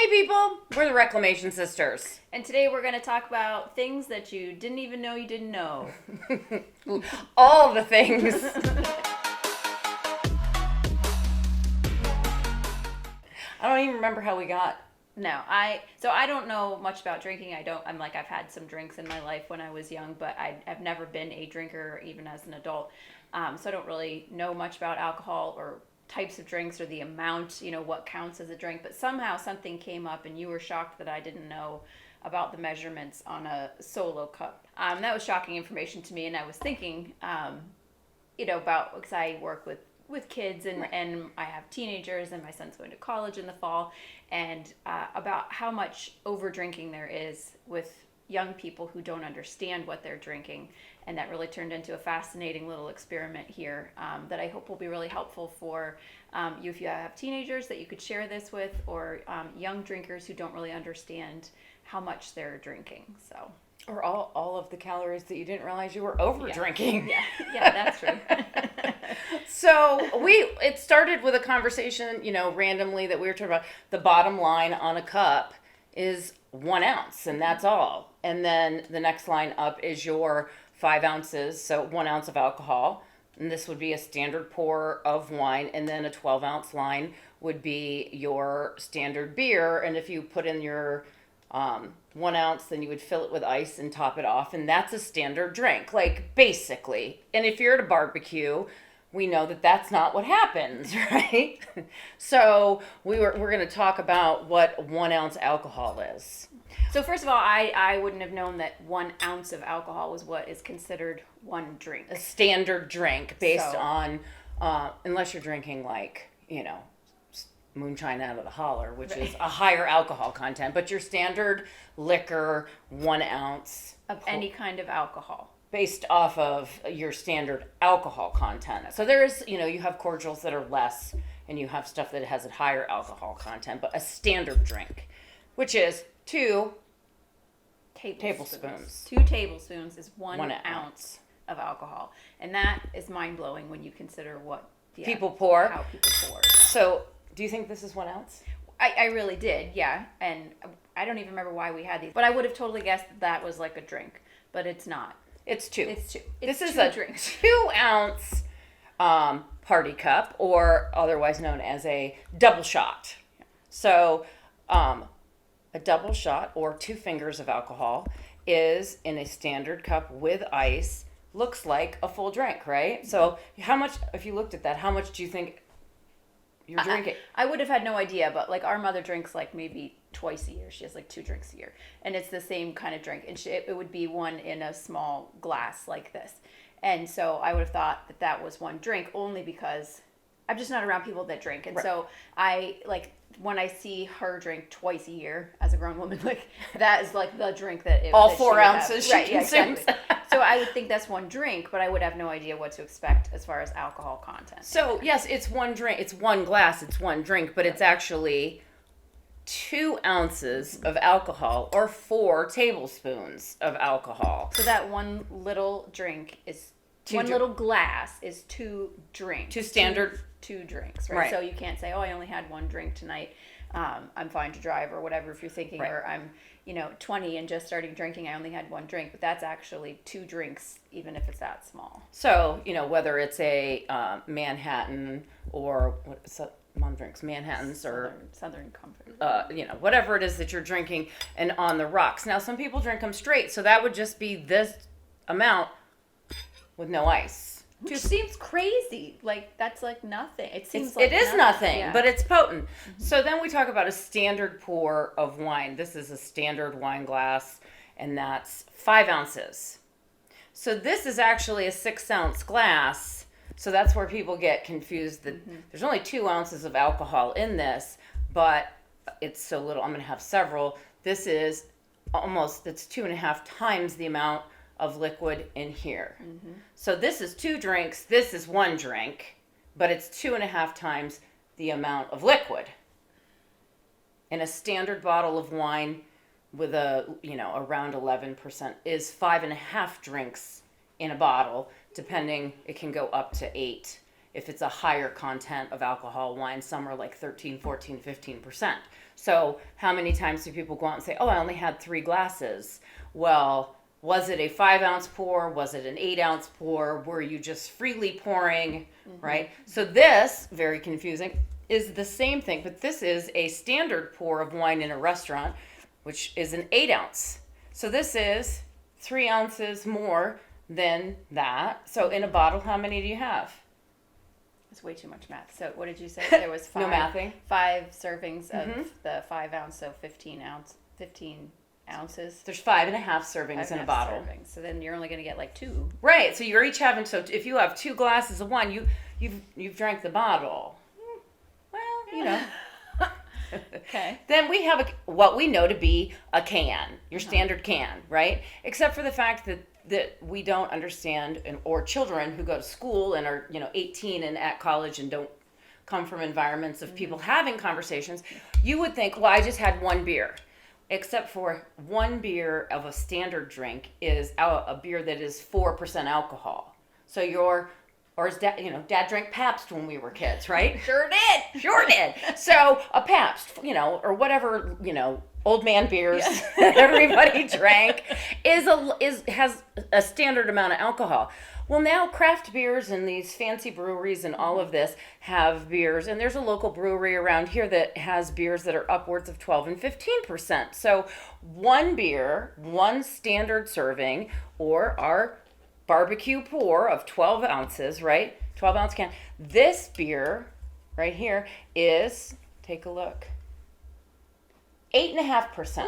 Hey people, we're the Reclamation Sisters. And today we're going to talk about things that you didn't even know you didn't know. All the things. I don't even remember how we got. No, I don't know much about drinking. I've had some drinks in my life when I was young, but I've never been a drinker even as an adult. So I don't really know much about alcohol or types of drinks or the amount, what counts as a drink. But somehow something came up and you were shocked that I didn't know about the measurements on a solo cup. That was shocking information to me, and I was thinking, about, because I work with kids and, Right. and I have teenagers and my son's going to college in the fall, and about how much over drinking there is with young people who don't understand what they're drinking. And that really turned into a fascinating little experiment here that I hope will be really helpful for you if you have teenagers that you could share this with, or young drinkers who don't really understand how much they're drinking. So, Or all of the calories that you didn't realize you were over drinking. Yeah, that's true. So it started with a conversation, randomly that we were talking about. The bottom line on a cup is 1 ounce, and that's all. And then the next line up is your 5 ounces, so 1 ounce of alcohol. And this would be a standard pour of wine. And then a 12-ounce line would be your standard beer. And if you put in your 1 ounce, then you would fill it with ice and top it off. And that's a standard drink, like basically. And if you're at a barbecue, we know that that's not what happens, right? So we're going to talk about what 1 ounce alcohol is. So first of all, I wouldn't have known that 1 ounce of alcohol was what is considered one drink. A standard drink based on, unless you're drinking like, moonshine out of the holler, which is a higher alcohol content, but your standard liquor, 1 ounce. Of any kind of alcohol. Based off of your standard alcohol content. So there's, you have cordials that are less, and you have stuff that has a higher alcohol content, but a standard drink, which is 2 tablespoons. 2 tablespoons is 1 1 ounce of alcohol. And that is mind-blowing when you consider what People pour. How people pour. So do you think this is 1 ounce? I really did, yeah. And I don't even remember why we had these. But I would have totally guessed that was like a drink. But it's not. It's 2. It's 2. This is 2 a drinks. 2 ounce party cup, or otherwise known as a double shot. So a double shot, or 2 fingers of alcohol, is in a standard cup with ice. Looks like a full drink, right? So how much, if you looked at that, how much do you think you're drinking? I would have had no idea, but like our mother drinks like maybe twice a year. She has like 2 drinks a year, and it's the same kind of drink, and it would be one in a small glass like this. And so I would have thought that was one drink, only because I'm just not around people that drink. And so I, like, when I see her drink twice a year as a grown woman, like, that is like the drink that all that 4 ounces she consumes. Exactly. So I would think that's one drink, but I would have no idea what to expect as far as alcohol content. So yes, it's one drink, it's one glass, it's one drink, but it's actually 2 ounces of alcohol, or 4 tablespoons of alcohol. So that one little drink is little glass is 2 drinks. 2 standard 2 drinks, right? So you can't say, oh, I only had 1 drink tonight. I'm fine to drive, or whatever, if you're thinking, or I'm 20 and just starting drinking, I only had 1 drink, but that's actually 2 drinks, even if it's that small. So, whether it's a Manhattan, or what's that? Mom drinks Manhattans, or Southern Comfort. Whatever it is that you're drinking, and on the rocks. Now, some people drink them straight, so that would just be this amount with no ice. Which seems crazy. Like, that's like nothing. It is nothing, yeah. but it's potent. Mm-hmm. So then we talk about a standard pour of wine. This is a standard wine glass, and that's 5 ounces. So this is actually a 6-ounce glass. So that's where people get confused that there's only 2 ounces of alcohol in this, but it's so little. I'm going to have several. This is it's 2.5 times the amount of liquid in here. Mm-hmm. So this is 2 drinks, this is 1 drink, but it's 2.5 times the amount of liquid. And a standard bottle of wine with around 11% is 5.5 drinks in a bottle, depending, it can go up to 8. If it's a higher content of alcohol wine, some are like 13, 14, 15%. So how many times do people go out and say, oh, I only had 3 glasses? Well, was it a 5-ounce pour? Was it an 8-ounce pour? Were you just freely pouring, right? So this, very confusing, is the same thing, but this is a standard pour of wine in a restaurant, which is an 8-ounce. So this is 3 ounces more than that. So in a bottle, how many do you have? It's way too much math. So what did you say? There was 5, No mathing. 5 servings of the 5-ounce, so 15 ounces. There's 5.5 servings in a bottle. Servings. So then you're only going to get like 2. Right. So you're each having. So if you have 2 glasses of wine, you've drank the bottle. Well, you know. Okay. Then we have what we know to be a can, your standard can, right? Except for the fact that we don't understand, or children who go to school and are 18 and at college and don't come from environments of people having conversations, you would think, well, I just had 1 beer. Except for 1 beer of a standard drink is a beer that is 4% alcohol. So or as Dad drank Pabst when we were kids, right? Sure did. Sure did. So a Pabst, or whatever, old man beers that everybody drank has a standard amount of alcohol. Well, now craft beers and these fancy breweries and all of this have beers, and there's a local brewery around here that has beers that are upwards of 12 and 15%. So 1 beer, 1 standard serving, or our barbecue pour of 12 ounces, right? 12-ounce can. This beer right here is, take a look, 8.5%.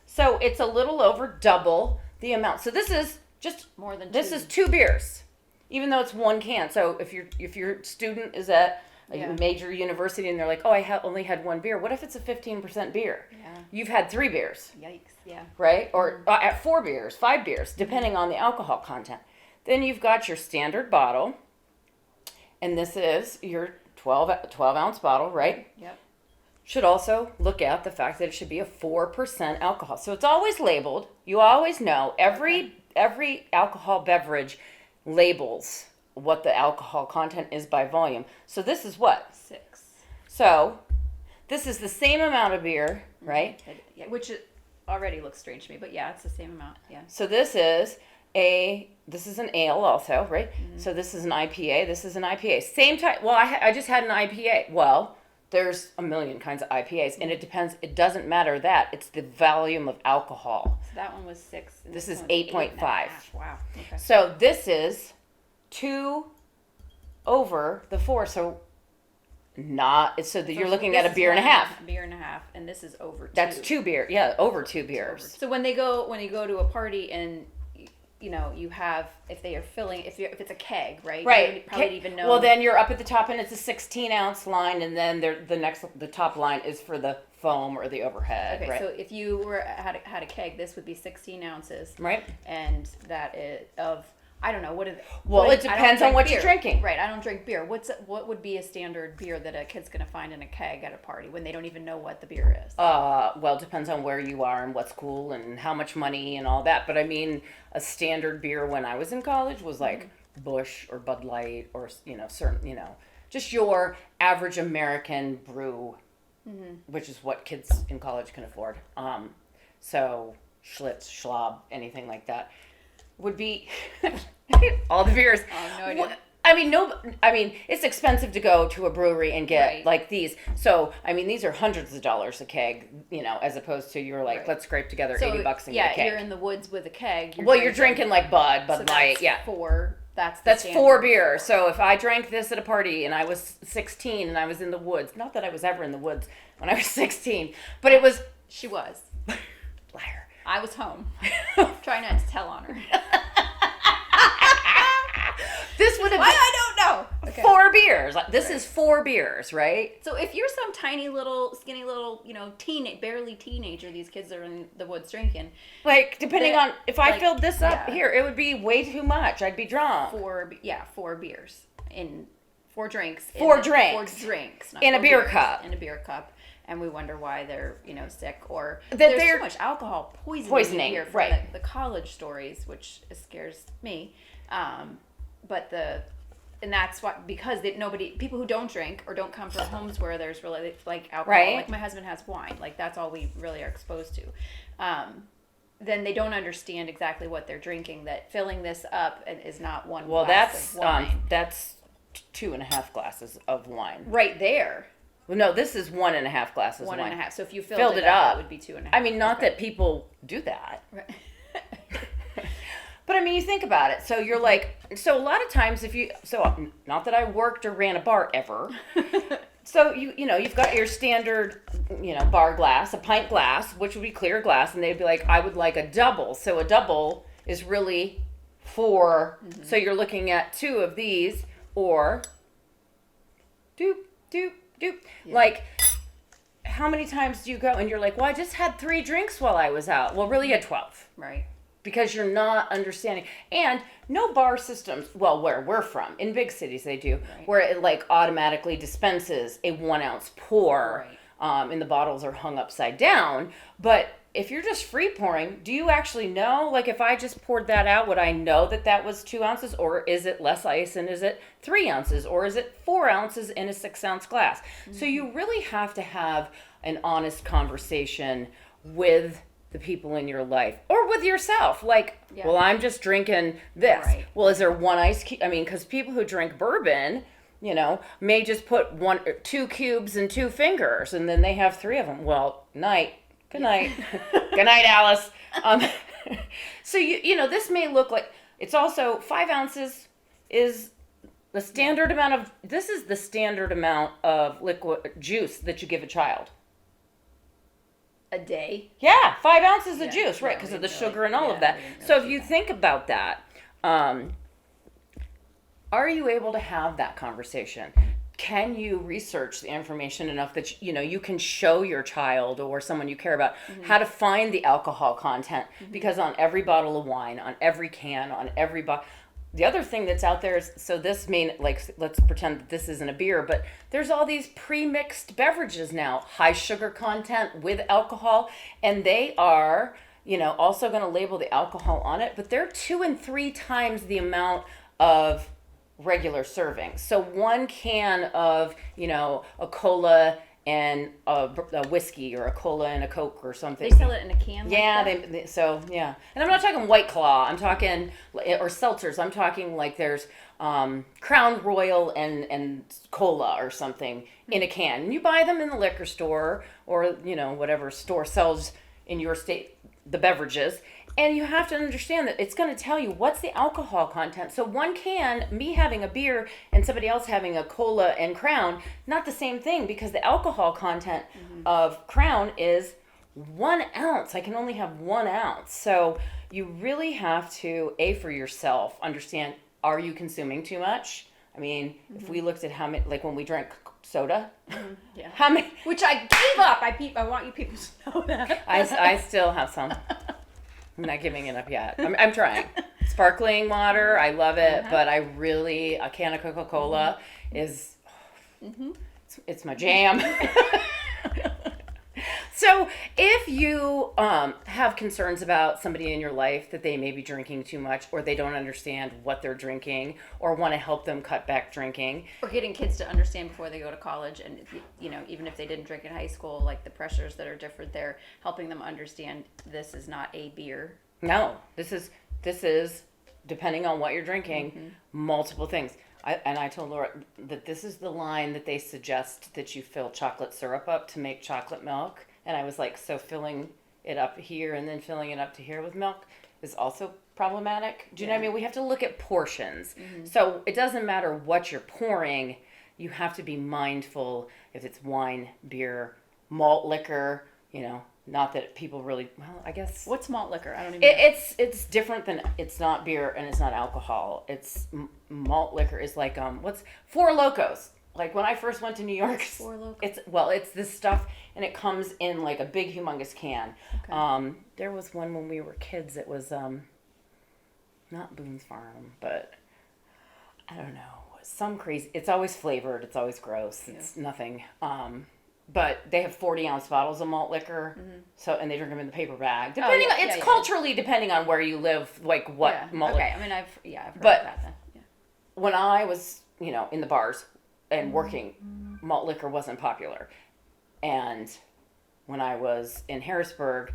So it's a little over double the amount. So this is just more than 2. This is 2 beers, even though it's 1 can. So if your student is at a major university and they're like, oh, I only had 1 beer. What if it's a 15% beer? Yeah. You've had 3 beers. Yikes. Yeah. Right? Or at 4 beers, 5 beers, depending on the alcohol content. Then you've got your standard bottle, and this is your 12-ounce bottle, right? Yep. Should also look at the fact that it should be a 4% alcohol. So it's always labeled. You always know. Every alcohol beverage labels what the alcohol content is by volume. So this is what? 6. So this is the same amount of beer, right? Yeah, which already looks strange to me, but yeah, it's the same amount. Yeah. So this is an ale also, right? So this is an IPA. This is an IPA. Same type. Well, I just had an IPA. Well, there's a million kinds of IPAs, and it depends. It doesn't matter that. It's the volume of alcohol. So that one was 6. And this is one was 8.5. 8.5. Wow. Okay. So this is 2 over the 4. So you're looking at a beer and a half. A beer and a half, and this is over 2. That's 2 beer. Yeah, over 2 beers. So when you go to a party and you have, if it's a keg, right? Right. You probably even know. Well, then you're up at the top, and it's a 16-ounce line, and then the top line is for the foam or the overhead. Okay, right? so if you had a keg, this would be 16 ounces, Right. and that is of, I don't know, what is it? Well, it depends on what you're drinking. Right, I don't drink beer. What would be a standard beer that a kid's going to find in a keg at a party when they don't even know what the beer is? Well, it depends on where you are and what's cool and how much money and all that. But I mean, a standard beer when I was in college was like Busch or Bud Light or certain just your average American brew, which is what kids in college can afford. So Schlitz, Schwab, anything like that would be all the beers. Oh, no idea. I mean, it's expensive to go to a brewery and get like these. So, I mean, these are hundreds of dollars a keg, as opposed to you're like, let's scrape together $80 and get a keg. Yeah, you're in the woods with a keg. You're drinking like Bud Light, yeah. 4. That's 4 beers. So if I drank this at a party and I was 16 and I was in the woods, not that I was ever in the woods when I was 16, but it was. She was. Liar. I was home. Try not to tell on her. This would have been. I don't know. Okay. 4 beers. This is 4 beers, right? So if you're some tiny little, skinny little, barely teenager, these kids are in the woods drinking. Like, depending on, if I filled this up here, it would be way too much. I'd be drunk. 4 beers. 4 drinks. 4 drinks. 4 drinks. In a beer cup. In a beer cup. And we wonder why they're, sick, or that there's too much alcohol poisoning here from right. the college stories, which scares me. But and that's why, because people who don't drink or don't come from homes where there's really like alcohol, Right. like my husband has wine, like that's all we really are exposed to. Then they don't understand exactly what they're drinking. That filling this up is not one. Well, glass of wine. that's 2.5 glasses of wine. Right there. Well, no, this is 1.5 glasses of wine. 1.5. So if you Filled filled it up, it would be 2.5. I mean, not Okay. that people do that. Right. But I mean, you think about it. So you're like, so a lot of times not that I worked or ran a bar ever. So you've got your standard, bar glass, a pint glass, which would be clear glass, and they'd be like, I would like a double. So a double is really 4. Mm-hmm. So you're looking at 2 of these, or doop, doop, doop. Yeah. Like, how many times do you go and you're like, well, I just had 3 drinks while I was out. Well, really you had 12. Right. Because you're not understanding. And no bar systems, well, where we're from, in big cities they do, right, where it like automatically dispenses a 1 ounce pour, right, and the bottles are hung upside down. But if you're just free pouring, do you actually know? Like, if I just poured that out, would I know that that was 2 ounces? Or is it less ice, and is it 3 ounces? Or is it 4 ounces in a 6 ounce glass? Mm-hmm. So you really have to have an honest conversation with the people in your life, or with yourself. Like, yeah, well, I'm just drinking this. Right. Well, is there 1 ice cube? I mean, because people who drink bourbon, may just put 1 or 2 cubes and 2 fingers, and then they have 3 of them. Well, night. Good night. Good night, Alice. So this may look like, it's also 5 ounces is the standard amount of. This is the standard amount of liquid juice that you give a child. A day? Yeah, 5 ounces of juice, right, because of the sugar and all of that. So if you think about that, are you able to have that conversation? Can you research the information enough that you can show your child or someone you care about, mm-hmm, how to find the alcohol content? Mm-hmm. Because on every bottle of wine, on every can, on every bottle. The other thing that's out there is, so this let's pretend that this isn't a beer, but there's all these pre-mixed beverages now, high sugar content with alcohol, and they are, also going to label the alcohol on it, but they're 2 and 3 times the amount of regular servings. So 1 can of, a cola and a whiskey, or a cola and a Coke or something. They sell it in a can. Yeah, like that? Yeah. And I'm not talking White Claw. I'm talking, or seltzers. I'm talking like there's Crown Royal and cola or something in a can. And you buy them in the liquor store, or whatever store sells in your state the beverages. And you have to understand that it's going to tell you what's the alcohol content. So 1 can, me having a beer and somebody else having a cola and Crown, not the same thing, because the alcohol content, mm-hmm, of Crown is 1 ounce. I can only have 1 ounce. So you really have to, for yourself, understand, are you consuming too much? I mean, mm-hmm, if we looked at how many, like when we drank soda, mm-hmm, yeah, how many? Which I gave up. I want you people to know that. I still have some. I'm not giving it up yet. I'm trying. Sparkling water, I love it, uh-huh, but a can of Coca-Cola, mm-hmm, is, mm-hmm, it's my jam. So if you have concerns about somebody in your life that they may be drinking too much, or they don't understand what they're drinking, or want to help them cut back drinking, or getting kids to understand before they go to college, and even if they didn't drink in high school, like the pressures that are different there, helping them understand this is not a beer. No, this is depending on what you're drinking, mm-hmm, multiple things. I told Laura that this is the line that they suggest that you fill chocolate syrup up to make chocolate milk. And I was like, so filling it up here and then filling it up to here with milk is also problematic. Do you know what I mean? We have to look at portions. Mm-hmm. So it doesn't matter what you're pouring. You have to be mindful if it's wine, beer, malt liquor, not that people really, well, I guess. What's malt liquor? I don't even know. It's different than, it's not beer and it's not alcohol. It's malt liquor is like, what's Four Locos. Like when I first went to New York, it's this stuff, and it comes in like a big humongous can. Okay. There was one when we were kids. It was not Boone's Farm, but I don't know, some crazy. It's always flavored. It's always gross. Yeah. It's nothing. But they have 40-ounce bottles of malt liquor, mm-hmm, so, and they drink them in the paper bag. Depending on, culturally depending on where you live, like what malt. Okay, I mean I've heard of that then. Yeah. When I was in the bars and working, malt liquor wasn't popular. And when I was in Harrisburg,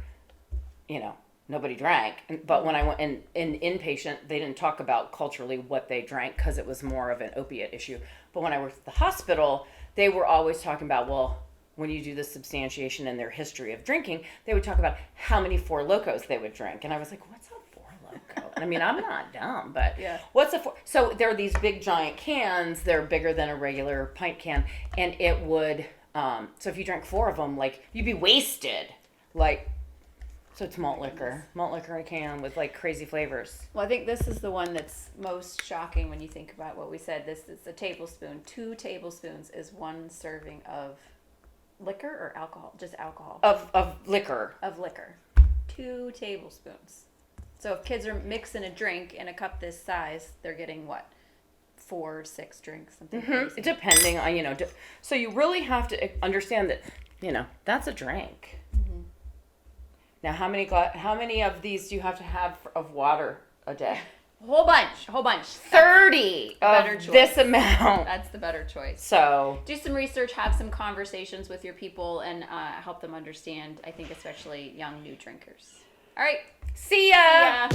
nobody drank. But when I went in inpatient, they didn't talk about culturally what they drank because it was more of an opiate issue. But when I worked at the hospital, they were always talking about, well, when you do the substantiation in their history of drinking, they would talk about how many Four Locos they would drink. And I was like, what's a Four Loco? I mean, I'm not dumb, but what's a Four? So there are these big giant cans. They're bigger than a regular pint can. And it would, so if you drank 4 of them, like, you'd be wasted. Like, so it's malt liquor. Malt liquor in a can with, like, crazy flavors. Well, I think this is the one that's most shocking when you think about what we said. This is a tablespoon. 2 tablespoons is 1 serving of liquor or alcohol? Just alcohol. Of liquor. Of liquor. 2 tablespoons. So if kids are mixing a drink in a cup this size, they're getting what? 4, 6 drinks, something crazy. Depending on, so you really have to understand that, that's a drink. Now, how many of these do you have to have of water a day? Whole bunch. 30 of this amount. That's the better choice. So do some research, have some conversations with your people, and help them understand, I think especially young new drinkers. All right. See ya.